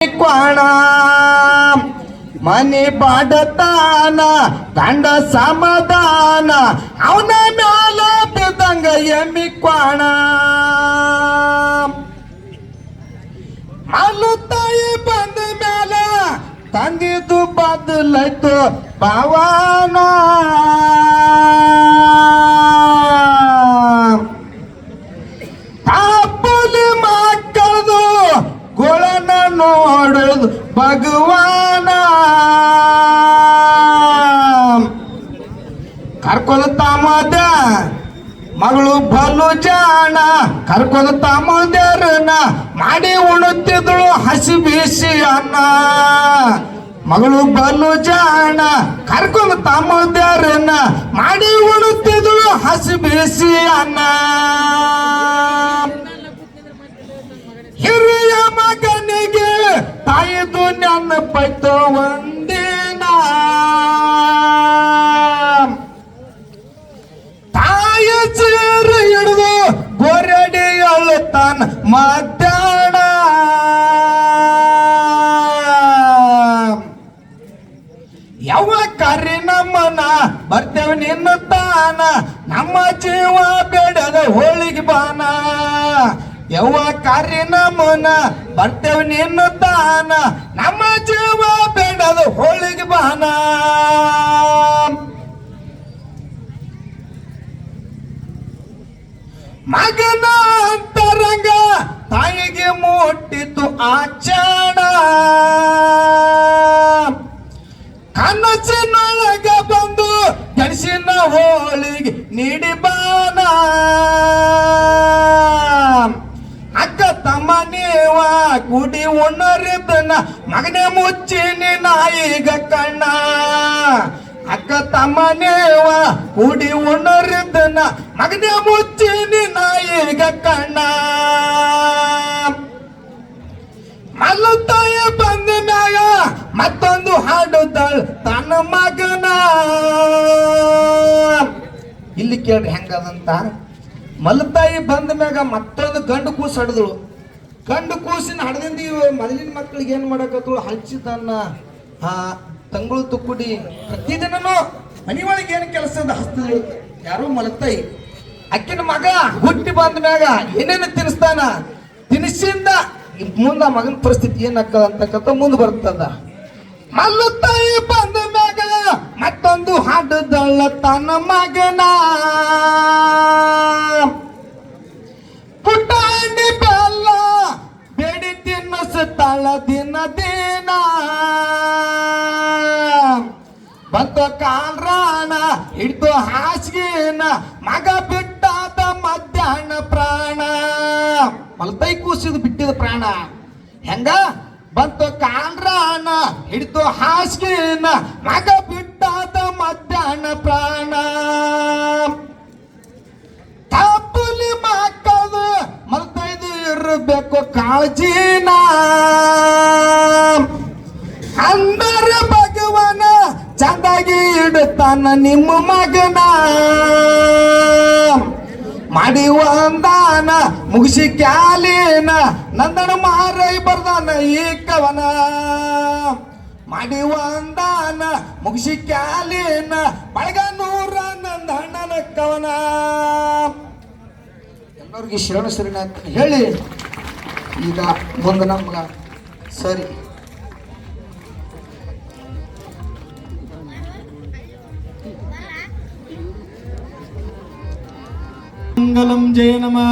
ಕ್ವಾಣ ಮನೆ ಬಾಡತಾನ ಗಂಡ ಸಮಾಧಾನ ಅವನ ಮ್ಯಾಲ ಬಿದ್ದಂಗ ಎಮ್ಮಿ ಕ್ವಾಣ ಮಾಲು ತಾಯಿ ಬಂದ ಮ್ಯಾಲ ತಂದಿದ್ದು ಬದಲಾಯ್ತು ಭಾವನ ತಾಪಲಿ ಮಕ್ಕಳದು ಗೋಳನ ನೋಡುದು ಭಗವಾನ ಕರ್ಕೊಳ್ತಾಮದ ಮಗಳು ಬಲು ಜಾಣ ಕರ್ಕೊಳ್ತಾಮದ್ಯಾರನ ಮಾಡಿ ಉಣುತ್ತಿದ್ದಳು ಹಸಿ ಬೀಸಿ ಅನ್ನ ಮಗಳು ಬಲು ಜಾಣ ಕರ್ಕೊಳ್ತಾಮದ್ಯಾರನ ಮಾಡಿ ಉಣುತ್ತಿದ್ದಳು ಹಸಿ ಬೀಸಿ ಅನ್ನ ಹಿರಿಯ ಮಗನಿಗೆ ತಾಯಿದು ನೆನಪಾಯ್ತು ಒಂದಿನ ತಾಯಿ ಚೀರ ಹಿಡಿದು ಗೋರಡಿ ಅಳುತ್ತಾನ ಮಧ್ಯಾಹ್ನ ಯಾವ ಕರಿ ನಮ್ಮನ ಬರ್ತೇವೆ ನಿನ್ನ ತಾನ ನಮ್ಮ ಜೀವ ಬೇಡದ ಹೋಳಿಗೆ ಬಾನ ಯಾವ ಕಾರ್ಯ ನಮ್ಮನ ಬರ್ತೇವೆ ನಿನ್ನ ತಾನ ನಮ್ಮ ಜೀವ ಬೇಡದ ಹೋಳಿಗೆ ಬಾನ ಮಗನ ಅಂತರಂಗ ತಾಯಿಗೆ ಮುಟ್ಟಿತು ಆಚಾಣ ಕನಸಿನೊಳಗ ಬಂದು ಗೆಣಸಿನ ಹೋಳಿಗೆ ನೀಡಿ ಬಾನ ಅಕ್ಕ ತಮ್ಮ ನೀವ ಕುಡಿ ಉಣ್ಣರಿದ್ದನ ಮಗನೇ ಮುಚ್ಚಿನಿ ನಾಯಿಗ ಕಣ್ಣ ಅಕ್ಕ ತಮ್ಮ ನೀವ ಕುಡಿ ಉಣ್ಣರಿದ್ದನ ಮಗನೇ ಮುಚ್ಚಿನಿ ನಾಯಿಗ ಕಣ್ಣ ಮಲ್ಲತಾಯ ಬಂದ ಮ್ಯಾಗ ಮತ್ತೊಂದು ಹಾಡುದಳ್ ತನ್ನ ಮಗನ ಇಲ್ಲಿ ಕೇಳ್ರಿ ಹೆಂಗದಂತ ಮಲ್ಲತಾಯಿ ಬಂದ ಮ್ಯಾಗ ಮತ್ತೊಂದು ಗಂಡು ಕೂಸು ಹಡ್ದಳು ಗಂಡು ಕೂಸಿನ ಹಡ್ದಿಂದ ಮೊದಲಿನ ಮಕ್ಕಳಿಗೆ ಏನ್ ಮಾಡಕತ್ತಳು ಹಂಚಿದನ್ನ ತಂಗಳು ತುಕ್ಕುಡಿ ಪ್ರತಿದಿನನು ಮನಿ ಒಳಗೆ ಏನು ಕೆಲಸದ ಹಸ್ತದಳು ಯಾರು ಮಲ್ಲತಾಯಿ ಅಕ್ಕಿನ ಮಗ ಹುಟ್ಟಿ ಬಂದ ಮ್ಯಾಗ ಏನೇನು ತಿನ್ನಿಸ್ತಾನ ತಿನ್ನಿಸಿಂದ ಮುಂದ ಮಗನ ಪರಿಸ್ಥಿತಿ ಏನಾಗ್ತದ ಅಂತಕ್ಕಂಥ ಮುಂದೆ ಬರ್ತದ ಮಲ್ಲತಾಯಿ ಬಂದ ಮ್ಯಾಗ ಮತ್ತೊಂದು ಹಾಡುದಳ್ಳ ತನ್ನ ಮಗನ ಪುಟಾಣಿ ಬೆಲ್ಲ ಬೇಡಿ ತಿನ್ನಿಸುತ್ತಾಳ ದಿನ ದಿನ ಬಂತು ಕಾಲ್ರಾಣ ಹಿಡ್ದು ಹಾಸಿಗೆನ ಮಗ ಬಿಟ್ಟಾದ ಮಧ್ಯಾಹ್ನ ಪ್ರಾಣ ಮಲ್ತೈ ಕೂಸಿದ ಬಿಟ್ಟಿದ ಪ್ರಾಣ ಹೆಂಗ ಬಂತು ಕಾಲ್ರಾಣ ಹಿಡ್ದು ಹಾಸಿಗೆನ ಮಗ ಬಿಟ್ಟಾದ ಮಧ್ಯಾಹ್ನ ಪ್ರಾಣ ತಪ್ಪಲಿ ಮಕ್ಕಳು ಮಲ್ತೈದು ಇರಬೇಕು ಕಾಳಜಿನ ಅಂದರ ಭಗವನ ಚಂದಾಗಿ ಇಡುತ್ತಾನ ನಿಮ್ಮ ಮಗನ ಮಾಡಿ ಒಂದಾನ ಮುಗಿಸಿ ಕ್ಯಾಲಿನ ನಂದನ ಮಾರೈ ಬರ್ದಾನ ಈ ಕವನ ಮಾಡಿ ಒಂದಾನ ಮುಗಿಸಿ ಕ್ಯಾಲಿನ ಬಳಗ ನೂರ ನಂದಣ್ಣನ ಕವನ ಎಲ್ಲರಿಗೆ ಶರಣ ಶರಣ ಅಂತ ಹೇಳಿ ಈಗ ಮುಂದೆ ನಮ್ಗ ಸರಿ ಮಂಗಲಂ ಜಯ ನಮಃ.